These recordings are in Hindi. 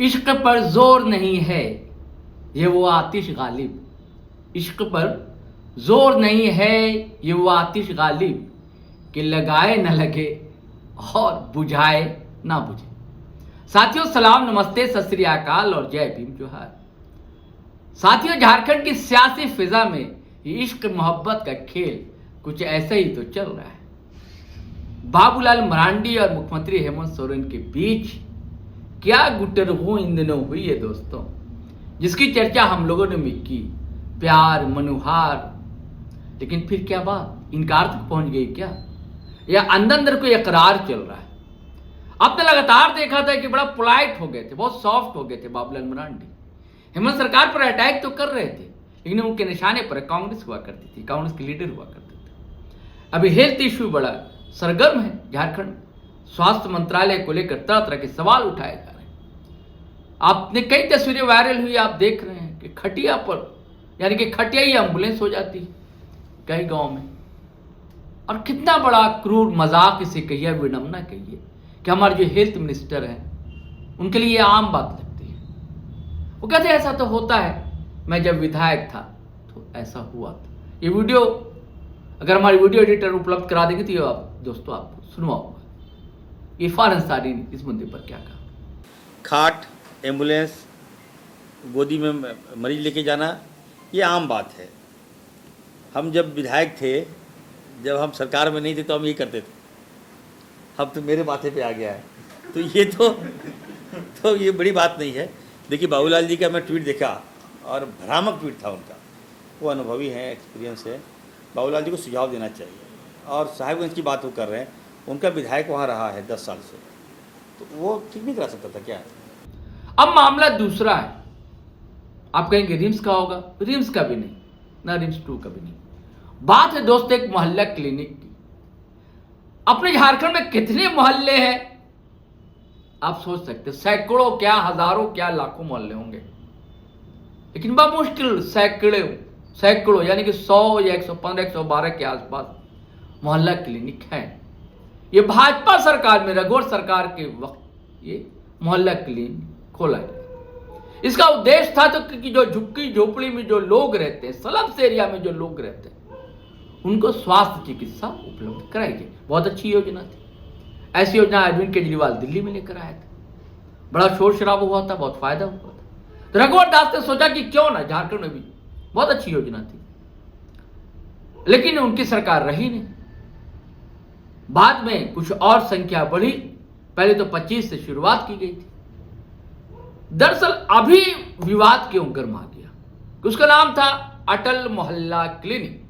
इश्क पर जोर नहीं है ये वो आतिश गालिब, इश्क पर जोर नहीं है ये वो आतिश गालिब कि लगाए न लगे और बुझाए ना बुझे। साथियों सलाम, नमस्ते, सत श्री अकाल और जय भीम जोहार। साथियों, झारखंड की सियासी फिजा में ये इश्क मोहब्बत का खेल कुछ ऐसा ही तो चल रहा है। बाबूलाल मरांडी और मुख्यमंत्री हेमंत सोरेन के बीच क्या गुटरगू इन दिनों हुई है दोस्तों, जिसकी चर्चा हम लोगों ने भी की। प्यार, मनुहार, लेकिन फिर क्या बात इनकार तक पहुंच गई क्या, या अंदर अंदर कोई इकरार चल रहा है? आपने लगातार देखा था कि बड़ा पोलाइट हो गए थे, बहुत सॉफ्ट हो गए थे बाबूलाल मरांडी। हेमंत सरकार पर अटैक तो कर रहे थे, लेकिन उनके निशाने पर कांग्रेस हुआ करती थी, कांग्रेस के लीडर हुआ करते थे। अभी हेल्थ इश्यू बड़ा सरगर्म है झारखंड, स्वास्थ्य मंत्रालय को लेकर तरह तरह के सवाल उठाए जा रहे हैं। आपने कई तस्वीरें वायरल हुई, आप देख रहे हैं कि खटिया पर, यानी कि खटिया ही एम्बुलेंस हो जाती है कई गांव में। और कितना बड़ा क्रूर मजाक इसे कहिए, विडंबना कहिए कि हमारे जो हेल्थ मिनिस्टर हैं उनके लिए आम बात लगती है। वो कहते हैं ऐसा तो होता है, मैं जब विधायक था तो ऐसा हुआ था। ये वीडियो अगर हमारी वीडियो एडिटर उपलब्ध करा देंगे तो आप दोस्तों आप सुनवाऊंगा इरफान अंसारी ने इस मुद्दे पर क्या कहा। खाट, एम्बुलेंस, गोदी में मरीज लेके जाना ये आम बात है। हम जब विधायक थे, जब हम सरकार में नहीं थे तो हम ये करते थे। अब तो मेरे माथे पे आ गया है, तो ये तो ये बड़ी बात नहीं है। देखिए, बाबूलाल जी का मैं ट्वीट देखा और भ्रामक ट्वीट था उनका। वो अनुभवी हैं, एक्सपीरियंस है। बाबूलाल जी को सुझाव देना चाहिए। और साहिबगंज की बात वो कर रहे हैं, उनका विधायक वहाँ रहा है 10 साल से, तो वो ठीक नहीं करा सकता था क्या? अब मामला दूसरा है। आप कहेंगे रिम्स का होगा, रिम्स का भी नहीं, ना रिम्स 2 का भी नहीं। बात है दोस्तों एक मोहल्ला क्लिनिक की। अपने झारखंड में कितने मोहल्ले हैं आप सोच सकते, सैकड़ों क्या, हजारों क्या, लाखों मोहल्ले होंगे, लेकिन मुश्किल सैकड़ों यानी कि 100 या 115 112 के आसपास मोहल्ला क्लिनिक है। ये भाजपा सरकार में, रघुवर सरकार के वक्त ये मोहल्ला क्लिनिक खोला गया। इसका उद्देश्य था तो कि जो झुग्गी झोपड़ी में जो लोग रहते हैं, स्लम्स एरिया में जो लोग रहते हैं, उनको स्वास्थ्य चिकित्सा उपलब्ध कराई गई। बहुत अच्छी योजना थी। ऐसी योजना अरविंद केजरीवाल दिल्ली में लेकर आए थे, बड़ा शोर शराबा हुआ था, बहुत फायदा हुआ था। तो रघुवर दास ने सोचा कि क्यों ना झारखंड में भी, बहुत अच्छी योजना थी, लेकिन उनकी सरकार रही नहीं। बाद में कुछ और संख्या बढ़ी, पहले तो 25 से शुरुआत की गई थी। दरअसल अभी विवाद क्यों गर्मा गया, उसका नाम था अटल मोहल्ला क्लिनिक।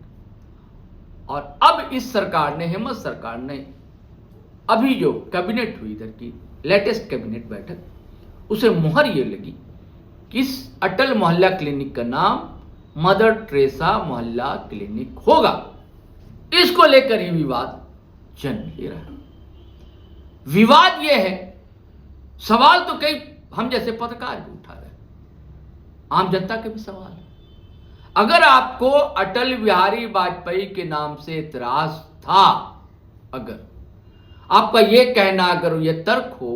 और अब इस सरकार ने, हेमंत सरकार ने, अभी जो कैबिनेट हुई इधर की लेटेस्ट कैबिनेट बैठक, उसे मुहर ये लगी कि इस अटल मोहल्ला क्लिनिक का नाम मदर टेरेसा मोहल्ला क्लिनिक होगा। इसको लेकर ही विवाद जन्म ले रहा है। विवाद यह है, सवाल तो कई हम जैसे पत्रकार भी उठा रहे हैं, आम जनता के भी सवाल है। अगर आपको अटल बिहारी वाजपेयी के नाम से इतराज था, अगर आपका यह कहना, अगर यह तर्क हो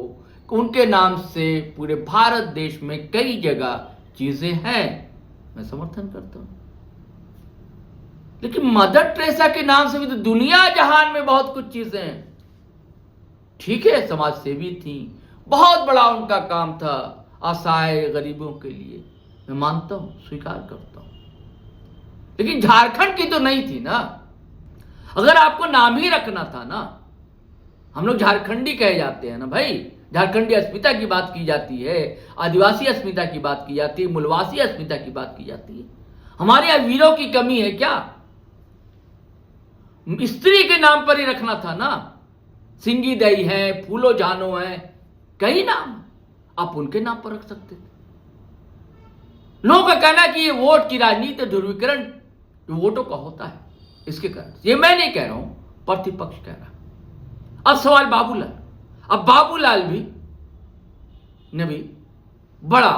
कि उनके नाम से पूरे भारत देश में कई जगह चीजें हैं, मैं समर्थन करता हूं। लेकिन मदर टेरेसा के नाम से भी तो दुनिया जहान में बहुत कुछ चीजें हैं। ठीक है, समाज सेवी थी, बहुत बड़ा उनका काम था असहाय गरीबों के लिए, मैं मानता हूं, स्वीकार करता हूं, लेकिन झारखंड की तो नहीं थी ना। अगर आपको नाम ही रखना था ना, हम लोग झारखंडी कहे जाते हैं ना भाई, झारखंडी अस्मिता की बात की जाती है, आदिवासी अस्मिता की बात की जाती है, मूलवासी अस्मिता की बात की जाती है। हमारे यहां वीरों की कमी है क्या? स्त्री के नाम पर ही रखना था ना। सिंगी दई है, फूलो जानो है, कई नाम आप उनके नाम पर रख सकते थे। लोगों का कहना कि ये वोट की राजनीति, ध्रुवीकरण वोटों का होता है, इसके कारण, ये मैं नहीं कह रहा हूं, प्रतिपक्ष कह रहा। अब सवाल बाबूलाल, अब बाबूलाल भी ने भी बड़ा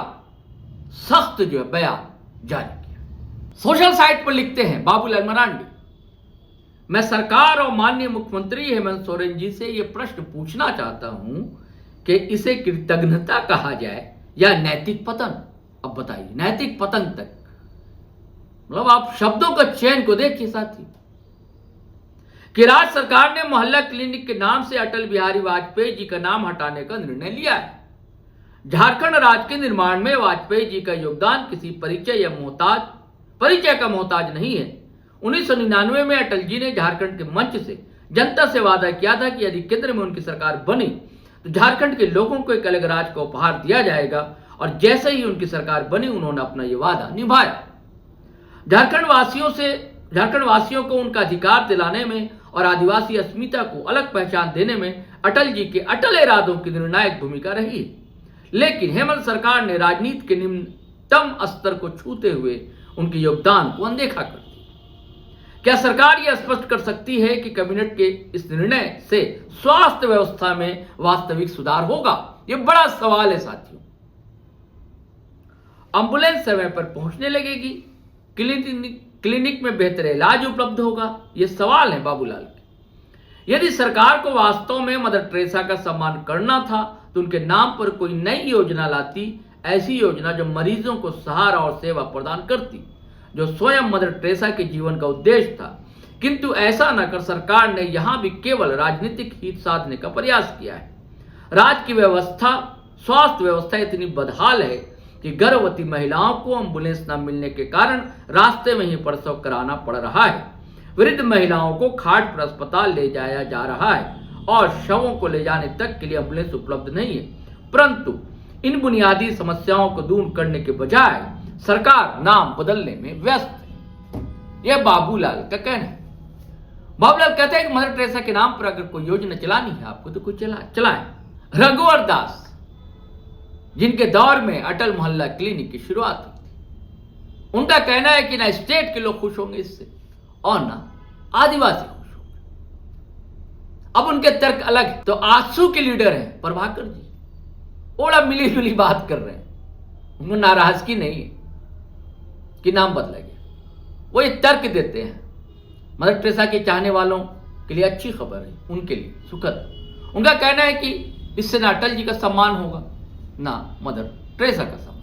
सख्त जो है बयान जारी किया। सोशल साइट पर लिखते हैं बाबूलाल मरांडी, मैं सरकार और माननीय मुख्यमंत्री हेमंत सोरेन जी से यह प्रश्न पूछना चाहता हूं कि इसे कृतज्ञता कहा जाए या नैतिक पतन? अब बताइए, नैतिक पतन तक, मतलब आप शब्दों का चयन को देखिए साथी, कि राज्य सरकार ने मोहल्ला क्लिनिक के नाम से अटल बिहारी वाजपेयी जी का नाम हटाने का निर्णय लिया है। झारखंड राज्य के निर्माण में वाजपेयी जी का योगदान किसी परिचय का मोहताज नहीं है। 1999 में अटल जी ने झारखंड के मंच से जनता से वादा किया था कि यदि केंद्र में उनकी सरकार बनी तो झारखंड के लोगों को एक अलग राज्य का उपहार दिया जाएगा, और जैसे ही उनकी सरकार बनी उन्होंने अपना यह वादा निभाया। झारखंड वासियों को उनका अधिकार दिलाने में और आदिवासी अस्मिता को अलग पहचान देने में अटल जी के अटल इरादों की निर्णायक भूमिका रही है। लेकिन हेमंत सरकार ने राजनीति के निम्नतम स्तर को छूते हुए उनके योगदान को अनदेखा कर दिया। क्या सरकार यह स्पष्ट कर सकती है कि कैबिनेट के इस निर्णय से स्वास्थ्य व्यवस्था में वास्तविक सुधार होगा? यह बड़ा सवाल है साथियों। एम्बुलेंस समय पर पहुंचने लगेगी, क्लिनिक में बेहतर इलाज उपलब्ध होगा, यह सवाल है बाबूलाल के। यदि सरकार को वास्तव में मदर टेरेसा का सम्मान करना था तो उनके नाम पर कोई नई योजना लाती, ऐसी योजना जो मरीजों को सहारा और सेवा प्रदान करती, जो स्वयं मदर टेरेसा के जीवन का उद्देश्य था। किंतु ऐसा न कर सरकार ने यहां भी केवल राजनीतिक हित साधने का प्रयास किया है। राज्य की स्वास्थ्य व्यवस्था इतनी बदहाल है कि गर्भवती महिलाओं को एम्बुलेंस न मिलने के कारण रास्ते में ही प्रसव कराना पड़ रहा है। वृद्ध महिलाओं को खाट पर अस्पताल ले जाया जा रहा है और शवों को ले जाने तक के लिए एम्बुलेंस उपलब्ध नहीं है। परंतु इन बुनियादी समस्याओं को दूर करने के बजाय सरकार नाम बदलने में व्यस्त है। यह बाबूलाल का कहना है। बाबूलाल कहते हैं कि मदर टेरेसा के नाम पर अगर कोई योजना चलानी है आपको तो कोई चलाए। रघुवर दास, जिनके दौर में अटल मोहल्ला क्लिनिक की शुरुआत हुई थी, उनका कहना है कि ना स्टेट के लोग खुश होंगे इससे और ना आदिवासी खुश होंगे। अब उनके तर्क अलग है। तो आजसू के लीडर हैं प्रभाकर जी, बड़ा मिली जुली बात कर रहे हैं, उनको नाराजगी नहीं है कि नाम बदला गया। वो ये तर्क देते हैं मदर टेरेसा के चाहने वालों के लिए अच्छी खबर है, उनके लिए सुखद। उनका कहना है कि इससे ना अटल जी का सम्मान होगा ना मदर टेरेसा का सम्मान।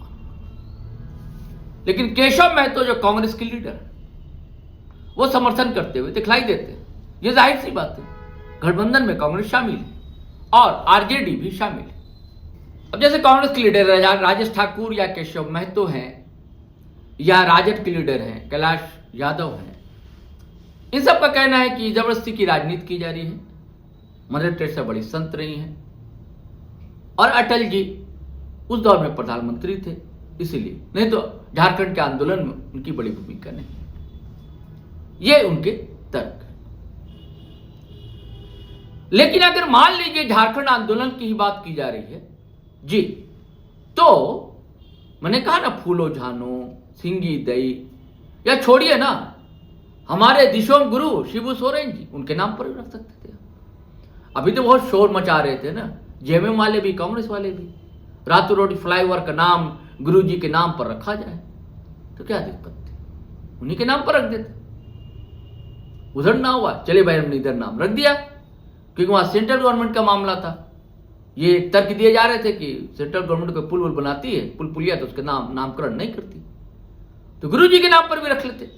लेकिन केशव महतो जो कांग्रेस के लीडर है वो समर्थन करते हुए दिखलाई देते हैं। ये जाहिर सी बात है, गठबंधन में कांग्रेस शामिल है और आरजेडी भी शामिल है। अब जैसे कांग्रेस के लीडर राजेश ठाकुर या केशव महतो हैं, या राजद के लीडर हैं कैलाश यादव हैं, इन सब का कहना है कि जबरदस्ती की राजनीति की जा रही है। मदर टेरेसा बड़ी संत रही हैं और अटल जी उस दौर में प्रधानमंत्री थे, इसीलिए, नहीं तो झारखंड के आंदोलन में उनकी बड़ी भूमिका नहीं। ये उनके तर्क। लेकिन अगर मान लीजिए झारखंड आंदोलन की ही बात की जा रही है जी, तो मैंने कहा ना फूलो झानो, सिंगी दई, या छोड़िए ना हमारे दिशोम गुरु शिबू सोरेन जी, उनके नाम पर भी रख सकते थे। अभी तो बहुत शोर मचा रहे थे ना जेएमएम वाले भी, कांग्रेस वाले भी, रातों रोटी फ्लाईओवर का नाम गुरु जी के नाम पर रखा जाए तो क्या दिक्कत थी, उन्हीं के नाम पर रख देते। उधर ना हुआ, चले भाई हमने इधर नाम रख दिया, क्योंकि वहां सेंट्रल गवर्नमेंट का मामला था। ये तर्क दिए जा रहे थे कि सेंट्रल गवर्नमेंट कोई पुल बनाती है, पुलिया, तो उसके नामकरण नहीं करती, तो गुरु जी के नाम पर भी रख लेते।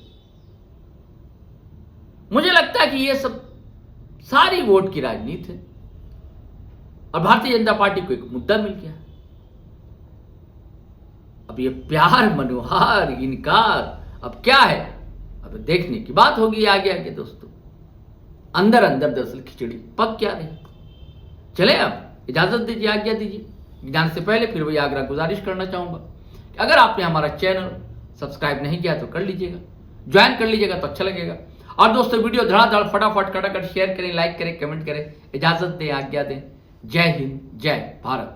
मुझे लगता है कि ये सब सारी वोट की राजनीति है और भारतीय जनता पार्टी को एक मुद्दा मिल गया। अब ये प्यार, मनोहार, इनकार अब क्या है, अब देखने की बात होगी आगे आगे दोस्तों। अंदर अंदर दरअसल खिचड़ी पक क्या रही। चले अब इजाजत दीजिए, आज्ञा दीजिए। जाने से पहले फिर वही आग्रह गुजारिश करना चाहूंगा कि अगर आपने हमारा चैनल सब्सक्राइब नहीं किया तो कर लीजिएगा, ज्वाइन कर लीजिएगा तो अच्छा लगेगा। और दोस्तों वीडियो धड़ाधड़ फटाफट खटाखट शेयर करें, लाइक करें, कमेंट करें। इजाजत दें, आज्ञा दें। जय हिंद, जय भारत।